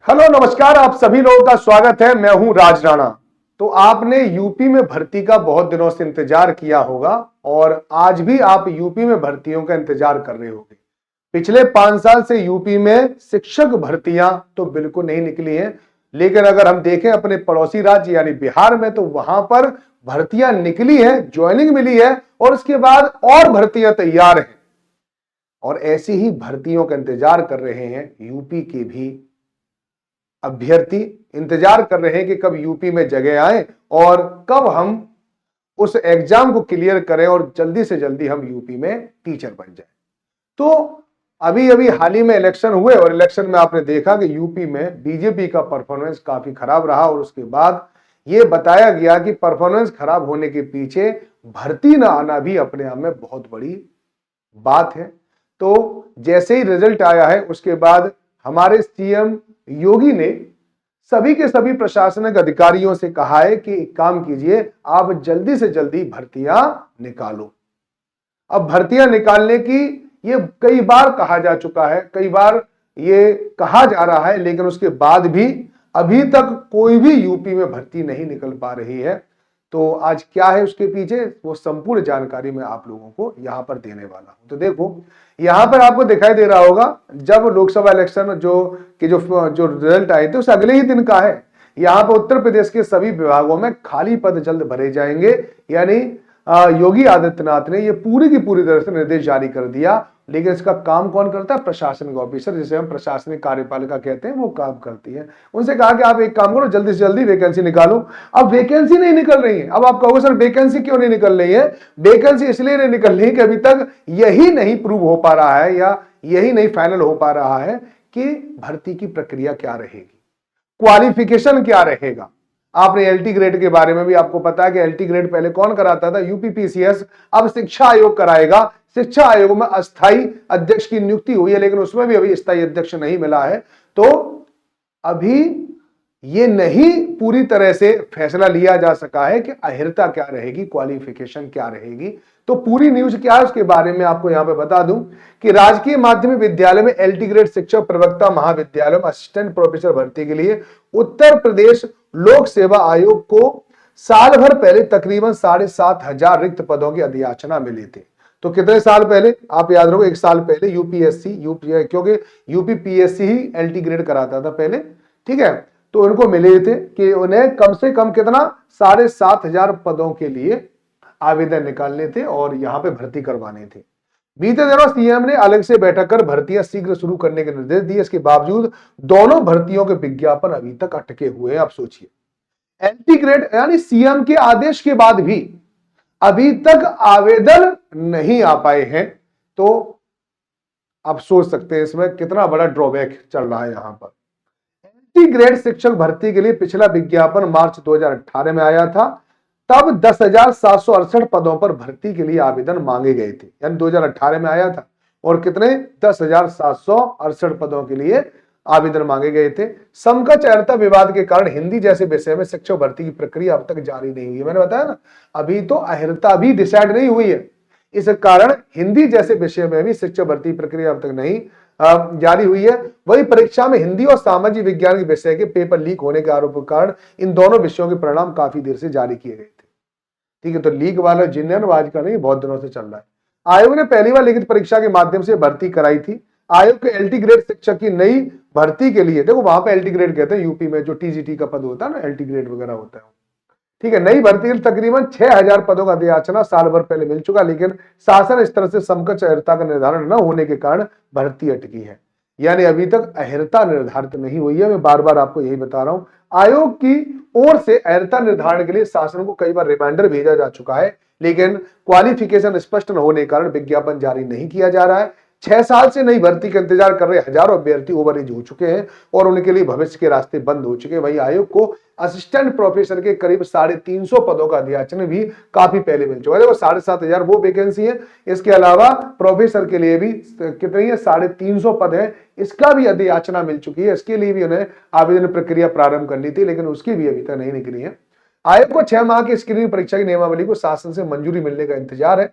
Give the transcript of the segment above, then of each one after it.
Hello नमस्कार, आप सभी लोगों का स्वागत है। मैं हूं राज राणा। तो आपने यूपी में भर्ती का बहुत दिनों से इंतजार किया होगा और आज भी आप यूपी में भर्तियों का इंतजार कर रहे होंगे। पिछले 5 साल से यूपी में शिक्षक भर्तियां तो बिल्कुल नहीं निकली हैं, लेकिन अगर हम देखें अपने पड़ोसी राज्य यानी बिहार में तो वहां पर भर्तियां निकली हैं, ज्वाइनिंग मिली है और उसके बाद और भर्तियां तैयार हैं। और ऐसी ही भर्तियों का इंतजार कर रहे हैं यूपी के भी अभ्यर्थी। इंतजार कर रहे हैं कि कब यूपी में जगह आए और कब हम उस एग्जाम को क्लियर करें और जल्दी से जल्दी हम यूपी में टीचर बन जाए। तो अभी अभी हाल ही में इलेक्शन हुए और इलेक्शन में आपने देखा कि यूपी में बीजेपी का परफॉर्मेंस काफी खराब रहा और उसके बाद यह बताया गया कि परफॉर्मेंस खराब होने के पीछे भर्ती न आना भी अपने आप में बहुत बड़ी बात है। तो जैसे ही रिजल्ट आया है उसके बाद हमारे सीएम योगी ने सभी के सभी प्रशासनिक अधिकारियों से कहा है कि एक काम कीजिए, आप जल्दी से जल्दी भर्तियां निकालो। अब भर्तियां निकालने की ये कई बार कहा जा चुका है, कई बार ये कहा जा रहा है, लेकिन उसके बाद भी अभी तक कोई भी यूपी में भर्ती नहीं निकल पा रही है। तो आज क्या है उसके पीछे, वो संपूर्ण जानकारी मैं आप लोगों को यहां पर देने वाला हूं। तो देखो, यहां पर आपको दिखाई दे रहा होगा जब लोकसभा इलेक्शन जो रिजल्ट आए थे उस अगले ही दिन का है। यहां पर उत्तर प्रदेश के सभी विभागों में खाली पद जल्द भरे जाएंगे। यानी योगी आदित्यनाथ ने ये पूरी की पूरी तरह से निर्देश जारी कर दिया। लेकिन इसका काम कौन करता है? प्रशासनिक ऑफिसर, जिसे हम प्रशासनिक कार्यपालिका कहते हैं, वो काम करती है। उनसे कहा कि आप एक काम करो, जल्दी से जल्दी वैकेंसी निकालो। अब वैकेंसी नहीं निकल रही है। अब आप कहोगे सर वैकेंसी क्यों नहीं निकल रही है? वैकेंसी इसलिए नहीं निकल रही कि अभी तक यही नहीं प्रूव हो पा रहा है या यही नहीं फाइनल हो पा रहा है कि भर्ती की प्रक्रिया क्या रहेगी, क्वालिफिकेशन क्या रहेगा। आपने एलटी ग्रेड के बारे में भी आपको पता है कि एलटी ग्रेड पहले कौन कराता था? यूपीपीसीएस। अब शिक्षा आयोग कराएगा। शिक्षा आयोग में अस्थाई अध्यक्ष की नियुक्ति हुई है, लेकिन उसमें भी अभी स्थायी अध्यक्ष नहीं मिला है। तो अभी ये नहीं पूरी तरह से फैसला लिया जा सका है कि अहिर्ता क्या रहेगी, क्वालिफिकेशन क्या रहेगी। तो पूरी न्यूज क्या है उसके बारे में आपको यहां पे बता दूं कि राजकीय माध्यमिक विद्यालय में एलटी ग्रेड शिक्षक प्रवक्ता महाविद्यालय में असिस्टेंट प्रोफेसर भर्ती के लिए उत्तर प्रदेश लोक सेवा आयोग को साल भर पहले तकरीबन 7,500 रिक्त पदों की अधियाचना मिली थी। तो कितने साल पहले? आप याद रखो, 1 साल पहले यूपीएससी क्योंकि यूपीपीएससी ही एलटी ग्रेड कराता था पहले, ठीक है। तो उनको मिले थे कि उन्हें कम से कम कितना, 7,500 पदों के लिए आवेदन निकालने थे और यहां पे भर्ती करवाने थे। बीते दिनों सीएम ने अलग से बैठक कर भर्तियां शीघ्र शुरू करने के निर्देश दिए। इसके बावजूद दोनों भर्तियों के विज्ञापन अभी तक अटके हुए हैं। आप सोचिए, एंटी ग्रेड यानी सीएम के आदेश के बाद भी अभी तक आवेदन नहीं आ पाए हैं। तो आप सोच सकते हैं इसमें कितना बड़ा ड्रॉबैक चल रहा है। यहां पर एंटी ग्रेड शिक्षक भर्ती के लिए पिछला विज्ञापन मार्च 2018 में आया था। तब 10,768 पदों पर भर्ती के लिए आवेदन मांगे गए थे, यानी 2018 में आया था। और कितने? 10,768 पदों के लिए आवेदन मांगे गए थे। समकक्ष अहिर्ता विवाद के कारण हिंदी जैसे विषय में शिक्षक भर्ती की प्रक्रिया अब तक जारी नहीं हुई है। मैंने बताया ना, अभी तो अहिर्ता भी डिसाइड नहीं हुई है। इस कारण हिंदी जैसे विषय में भी शिक्षक भर्ती प्रक्रिया अब तक नहीं जारी हुई है। वही परीक्षा में हिंदी और सामाजिक विज्ञान के विषय के पेपर लीक होने के आरोप के कारण इन दोनों विषयों के परिणाम काफी देर से जारी किए गए थे। ठीक है, तो लीक वाला जिन्नवाज का नहीं, बहुत दिनों से चल रहा है। आयोग ने पहली बार लिखित परीक्षा के माध्यम से भर्ती कराई थी। आयोग के एलटी ग्रेड शिक्षक की नई भर्ती के लिए, देखो वहां पे एलटी ग्रेड कहते हैं, यूपी में जो टीजीटी का पद होता है ना, एलटी ग्रेड वगैरह होता है, ठीक है। नई भर्ती के लिए तकरीबन 6,000 पदों का अधियाचना साल भर पहले मिल चुका, लेकिन शासन इस तरह से समकक्ष अहिर्ता का निर्धारण न होने के कारण भर्ती अटकी है। यानी अभी तक अहिर्ता निर्धारित नहीं हुई है। मैं बार बार आपको यही बता रहा हूं। आयोग की ओर से अहिर्ता निर्धारण के लिए शासन को कई बार रिमाइंडर भेजा जा चुका है, लेकिन क्वालिफिकेशन स्पष्ट न होने के कारण विज्ञापन जारी नहीं किया जा रहा है। 6 साल से नई भर्ती का इंतजार कर रहे हजारों अभ्यर्थी ओवर एज हो चुके हैं और उनके लिए भविष्य के रास्ते बंद हो चुके हैं। वही आयोग को असिस्टेंट प्रोफेसर के करीब 350 पदों का अधियाचन भी काफी पहले मिल चुका है। देखो 7,500 वो वैकेंसी है, इसके अलावा प्रोफेसर के लिए भी कितनी है, 350 पद है, इसका भी अधियाचना मिल चुकी है। इसके लिए भी उन्हें आवेदन प्रक्रिया प्रारंभ करनी थी, लेकिन उसकी भी अभी तक नहीं निकली है। आयोग को 6 माह की स्क्रीनिंग परीक्षा की नियमावली को शासन से मंजूरी मिलने का इंतजार है।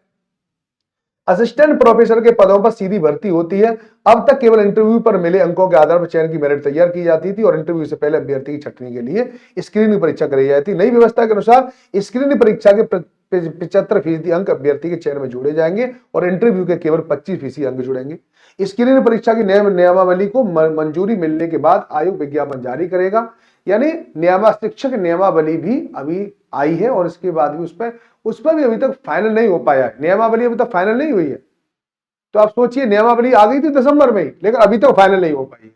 असिस्टेंट प्रोफेसर के पदों पर सीधी भर्ती होती है। अब तक केवल इंटरव्यू पर मिले अंकों के आधार पर चयन की मेरिट तैयार की जाती थी और इंटरव्यू से पहले अभ्यर्थी की छंटनी के लिए स्क्रीनिंग परीक्षा कराई जाती थी। नई व्यवस्था के अनुसार स्क्रीनिंग परीक्षा के 75% अंक अभ्यर्थी के चयन में जोड़े जाएंगे और इंटरव्यू के केवल 25% अंक जुड़ेंगे। स्क्रीनिंग परीक्षा की नियमावली को मंजूरी मिलने के बाद आयोग विज्ञापन जारी करेगा। यानी शिक्षक नियमावली भी अभी आई है और इसके बाद भी उस पर भी अभी तक फाइनल नहीं हो पाया है। नियमावली अभी तक फाइनल नहीं हुई है। तो आप सोचिए, नियमावली आ गई थी दिसंबर में, लेकिन अभी तक फाइनल नहीं हो पाई है।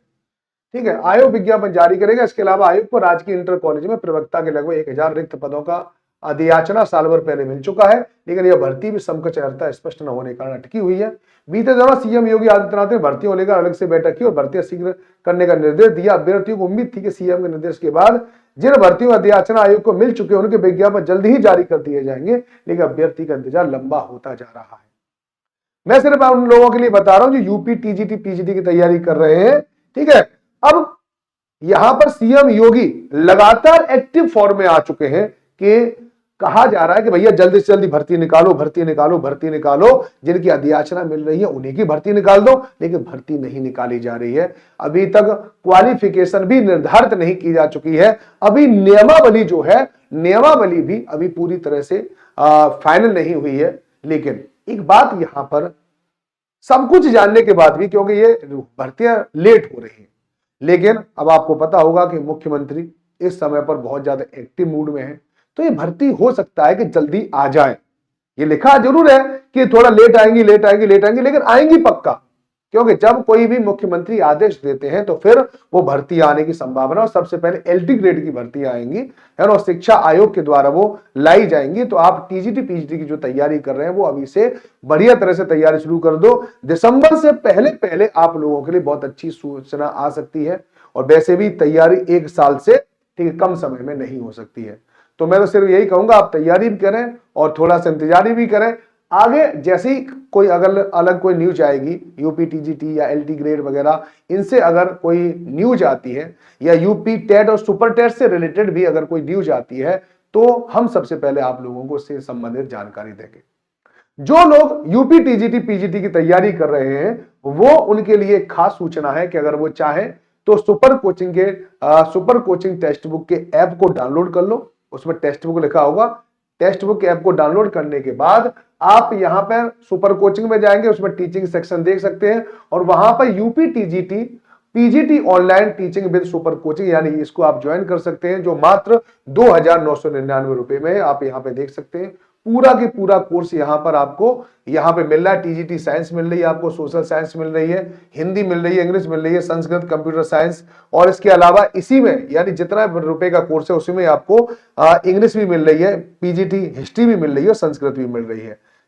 ठीक है, आयोग विज्ञापन जारी करेगा। इसके अलावा आयोग को राजकीय इंटर कॉलेज में प्रवक्ता के लगभग 1000 रिक्त पदों का अधियाचना साल भर पहले मिल चुका है, लेकिन यह भर्ती भी समकक्षता स्पष्ट न होने के कारण अटकी हुई है। बीते दिनों सीएम योगी आदित्यनाथ ने भर्तियों लेकर अलग से बैठक की और भर्तियां शीघ्र करने का निर्देश दिया। अभ्यर्थियों को उम्मीद थी कि सीएम के निर्देश के बाद जिन भर्तियों अधियाचना आयोग को मिल चुके उनके विज्ञापन जल्द ही जारी कर दिए जाएंगे, लेकिन अभ्यर्थी का इंतजार लंबा होता जा रहा है। मैं सिर्फ उन लोगों के लिए बता रहा हूं जो यूपी टीजीटी पीजीटी की तैयारी कर रहे हैं। ठीक है, अब यहां पर सीएम योगी लगातार एक्टिव फॉर्म में आ चुके हैं कि कहा जा रहा है कि भैया जल्दी से जल्दी भर्ती निकालो, भर्ती निकालो, भर्ती निकालो। जिनकी अधियाचना मिल रही है उन्हीं की भर्ती निकाल दो, लेकिन भर्ती नहीं निकाली जा रही है। अभी तक क्वालिफिकेशन भी निर्धारित नहीं की जा चुकी है। अभी नियमावली जो है, नियमावली भी अभी पूरी तरह से फाइनल नहीं हुई है। लेकिन एक बात यहां पर सब कुछ जानने के बाद भी, क्योंकि ये भर्तियां लेट हो रही है, लेकिन अब आपको पता होगा कि मुख्यमंत्री इस समय पर बहुत ज्यादा एक्टिव मूड में है, तो ये भर्ती हो सकता है कि जल्दी आ जाए। ये लिखा जरूर है कि थोड़ा लेट आएंगी, लेट आएंगी, लेट आएंगी, लेकिन आएंगी पक्का, क्योंकि जब कोई भी मुख्यमंत्री आदेश देते हैं तो फिर वो भर्ती आने की संभावना, और सबसे पहले एलटी ग्रेड की भर्ती आएंगी है ना, और शिक्षा आयोग के द्वारा वो लाई जाएंगी। तो आप टीजीटी पीजीटी की जो तैयारी कर रहे हैं वो अभी से बढ़िया तरह से तैयारी शुरू कर दो। दिसंबर से पहले पहले आप लोगों के लिए बहुत अच्छी सूचना आ सकती है, और वैसे भी तैयारी एक साल से ठीक है कम समय में नहीं हो सकती है। तो मैं तो सिर्फ यही कहूंगा, आप तैयारी भी करें और थोड़ा सा इंतजारी भी करें। आगे जैसे ही कोई अगर अलग कोई न्यूज आएगी, यूपी टीजीटी या एलटी ग्रेड वगैरह, इनसे अगर कोई न्यूज आती है, या यूपी टेट और सुपर टेट से रिलेटेड भी अगर कोई न्यूज आती है, तो हम सबसे पहले आप लोगों को उससे संबंधित जानकारी देंगे। जो लोग यूपी टीजीटी पीजीटी की तैयारी कर रहे हैं, वो उनके लिए खास सूचना है कि अगर वो चाहें तो सुपर कोचिंग टेक्स्ट बुक के ऐप को डाउनलोड कर लो। उसमें टेक्स्ट बुक लिखा होगा। टेक्स्ट बुक ऐप को डाउनलोड करने के बाद आप यहां पर सुपर कोचिंग में जाएंगे, उसमें टीचिंग सेक्शन देख सकते हैं, और वहां पर UP TGT PGT online teaching with super coaching, यानी इसको आप ज्वाइन कर सकते हैं, जो मात्र 2,999 रुपए में आप यहां पे देख सकते हैं। पूरा के पूरा कोर्स यहां पर आपको यहां पे मिल रहा है। टीजीटी साइंस मिल रही है आपको, सोशल साइंस मिल रही है, हिंदी मिल रही है, इंग्लिश मिल रही है, संस्कृत, कंप्यूटर साइंस, और इसके अलावा इसी में यानी जितना रुपए का कोर्स है उसी में आपको इंग्लिश भी मिल रही है, पीजीटी हिस्ट्री भी मिल रही है, संस्कृत भी मिल रही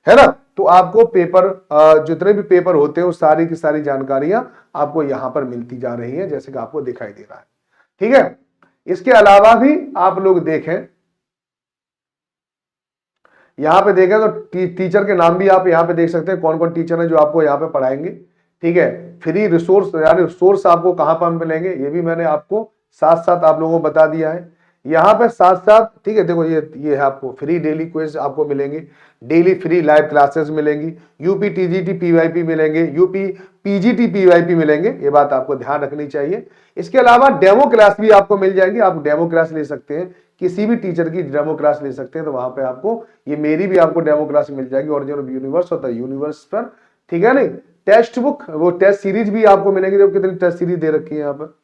है ना। तो आपको पेपर जितने भी पेपर होते हैं वो सारी की सारी जानकारियां आपको यहां पर मिलती जा रही है, जैसे कि आपको दिखाई दे रहा है। ठीक है, इसके अलावा भी आप लोग देखें, यहां पे देखें तो टीचर के नाम भी आप यहां पे देख सकते हैं, कौन कौन टीचर हैं जो आपको यहां पे पढ़ाएंगे। ठीक है, फ्री रिसोर्स यानी सोर्स आपको कहां पर मिलेंगे ये भी मैंने आपको साथ साथ आप लोगों को बता दिया है। यहां पे साथ साथ ठीक है, देखो ये है आपको फ्री डेली क्विज आपको मिलेंगे, डेली फ्री लाइव क्लासेस मिलेंगी, यूपी टीजीटी पीवाईपी मिलेंगे, यूपी पीजीटी पीवाईपी मिलेंगे, ये बात आपको ध्यान रखनी चाहिए। इसके अलावा डेमो क्लास भी आपको मिल जाएंगी, आप डेमो क्लास ले सकते हैं, किसी भी टीचर की डेमो क्लास ले सकते हैं। तो वहां पे आपको ये मेरी भी आपको डेमो क्लास मिल जाएगी, ओरिजिनल यूनिवर्स होता है यूनिवर्स पर। ठीक है, नहीं टेक्स्ट बुक वो टेस्ट सीरीज भी आपको मिलेंगी, देखो कितनी टेस्ट सीरीज दे रखी है यहाँ पर।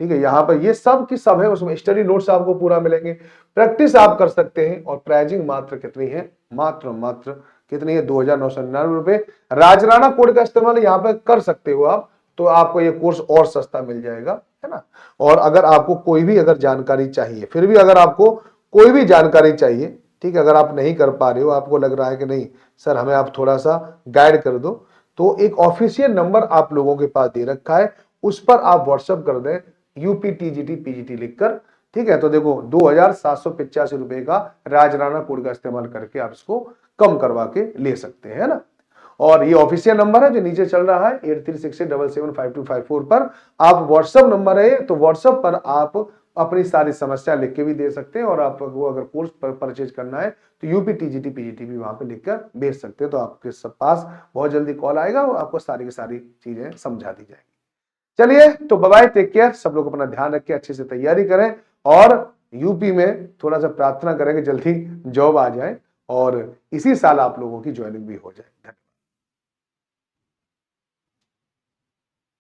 ठीक है, यहाँ पर ये सब की सब है, उसमें स्टडी नोट्स आपको पूरा मिलेंगे, प्रैक्टिस आप कर सकते हैं, और प्राइजिंग मात्र कितनी है, मात्र कितनी है, 2,999 रुपए। राजराणा कोड का इस्तेमाल यहाँ पे कर सकते हो आप, तो आपको ये कोर्स और सस्ता मिल जाएगा, है ना। और अगर आपको कोई भी अगर जानकारी चाहिए, फिर भी अगर आपको कोई भी जानकारी चाहिए, ठीक है, अगर आप नहीं कर पा रहे हो, आपको लग रहा है कि नहीं सर हमें आप थोड़ा सा गाइड कर दो, तो एक ऑफिशियल नंबर आप लोगों के पास दे रखा है, उस पर आप व्हाट्सएप कर दें यूपी टीजीटी पीजीटी लिखकर। ठीक है, तो देखो 2,785 रुपए का राजराणा कोड का इस्तेमाल करके आप इसको कम करवा के ले सकते हैं, है ना। और ये ऑफिशियल नंबर है जो नीचे चल रहा है 8368775254 पर, आप व्हाट्सएप नंबर है, तो व्हाट्सएप पर आप अपनी सारी समस्या लिख के भी दे सकते हैं और आपको अगर कोर्स परचेज करना है तो यूपी टीजीटी पीजीटी भी वहां पे लिखकर भेज सकते हैं। तो आपके सब पास बहुत जल्दी कॉल आएगा और आपको सारी की सारी चीजें समझा दी जाएगी। चलिए तो बाय बाय, टेक केयर। सब लोग अपना ध्यान रखें, अच्छे से तैयारी करें और यूपी में थोड़ा सा प्रार्थना करें कि जल्दी जॉब आ जाए और इसी साल आप लोगों की ज्वाइनिंग भी हो जाए। धन्यवाद।